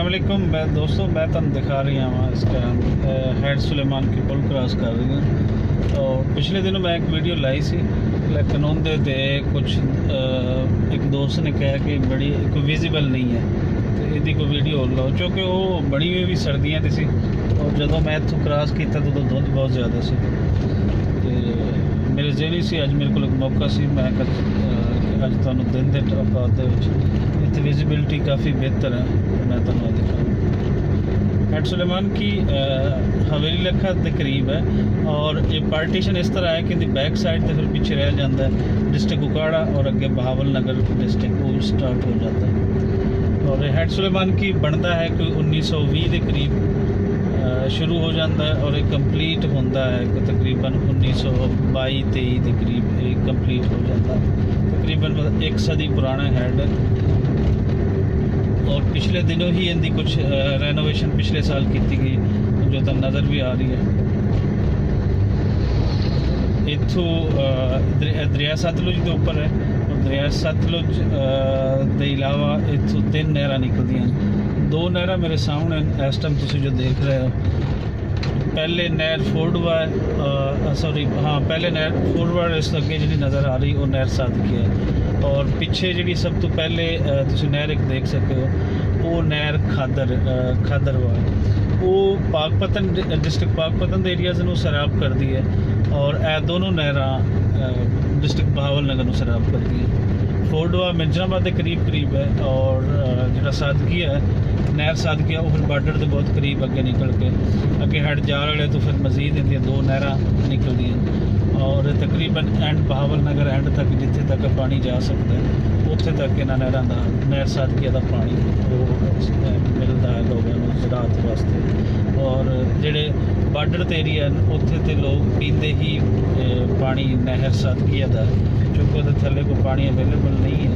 अस्सलामुअलैकुम दोस्तों, मैं तुम दिखा रही हूँ इस टाइम हैड सुलेमान की पुल क्रॉस कर रही हूँ। और पिछले दिनों मैं एक वीडियो लाई सी, लेकिन उनके कुछ एक दोस्त ने कहा कि बड़ी कोई विजिबल नहीं है, तो यदि कोई वीडियो लो क्योंकि वो बनी हुई भी सर्दियाँ थी और जो मैं इतों क्रॉस किया तो धुंध बहुत ज़्यादा सी। मेरे जेहरी से अज मेरे को एक मौका से मैं अज तुहानू दिन के औकात इतनी विजिबिलिटी काफ़ी बेहतर है, मैं तुहानू दिखाऊँ। हैड सुलेमान की हवेली लखा के करीब है और ये पार्टीशन इस तरह है कि बैक साइड तो फिर पीछे रह जाता है डिस्ट्रिक्ट उकाड़ा और अगे बहावल नगर डिस्ट्रिक्ट वो स्टार्ट हो जाता है। और हैड सुलेमान की बनता है कोई 1920 के करीब शुरू हो जाता है और एक कंप्लीट होता है कि तकरीबन 1922-23 के करीब एक कंप्लीट हो जाता है। तकरीबन एक सदी पुराना हैड है और पिछले दिनों ही इनकी कुछ रेनोवेशन पिछले साल की गई जो तो नज़र भी आ रही है। इतों दरिया सतलुज के ऊपर है और दरिया सतलुज के अलावा इतों 3 नहर निकलदियाँ, 2 नहर मेरे सामने इस टाइम तुम जो देख रहे हो। पहले नहर फोर्डवा सॉरी हाँ पहले नहर फोर्डवा इस अगे जी नज़र आ रही वो नहर सादकी है और पिछे जी सब तो पहले तुम नहर एक देख सकते हो वो नहर खादरवा वो पाकपतन डिस्ट्रिक्ट पाकपतन के एरियाज़ में सैराब करती है और यह दोनों नहर डिस्ट्रिक्ट बहावल नगर में सैराब करती है। फोर्डवा मिर्जाबाद के करीब है और जो सादगी है नहर सादगी है वो फिर बार्डर के बहुत करीब अगे निकल के अगे हैड जार वाले तो फिर मजीद इनकी 2 नहर निकलती हैं और तकरीबन एंड बहावल नगर एंड तक जिथे तक पानी जा सकता है उत्थे तक इन्होंने नहरों का नहर सादगी का पानी वो मिलता है लोगों को ज़राअत वास्ते। और जोड़े बार्डर के एरिया उत्थे तो लोग पीते ही पानी नहर सादगी का क्योंकि वो थले को पानी अवेलेबल नहीं है,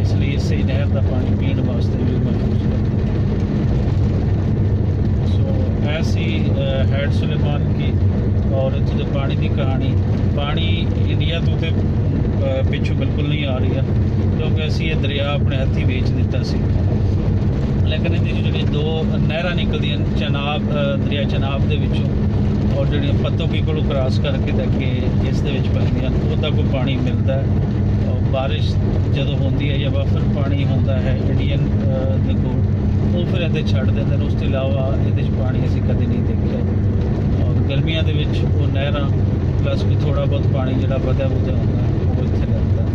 इसलिए इस नहर का पानी पीने वास्ते भी महफूज है। ऐसी हैड सुलेमान की और इतने पानी की कहानी पानी इंडिया तो पिछू बिल्कुल नहीं आ रही है क्योंकि असी ये दरिया अपने हथी बेच दिता सी, लेकिन इनकी जी 2 नहर निकलदियां चनाब दरिया चनाब के विचों और जी पत्तोकी को क्रॉस करके अगे इस पैंदियां उसका कोई पानी मिलता है। और बारिश जो होती है या बफर पानी होता है इंडियन के कोल वो फिर इतने छड़ देंगे, उसके अलावा ये पानी असी कभी नहीं देखा। और गर्मियों के वो नहर प्लस भी थोड़ा बहुत पानी जो बदा बुदा होता है वो इतने लगता है।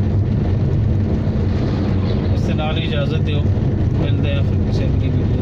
इसके नाल इजाज़त दो, मिलते हैं फिर किसी अगली वीडियो।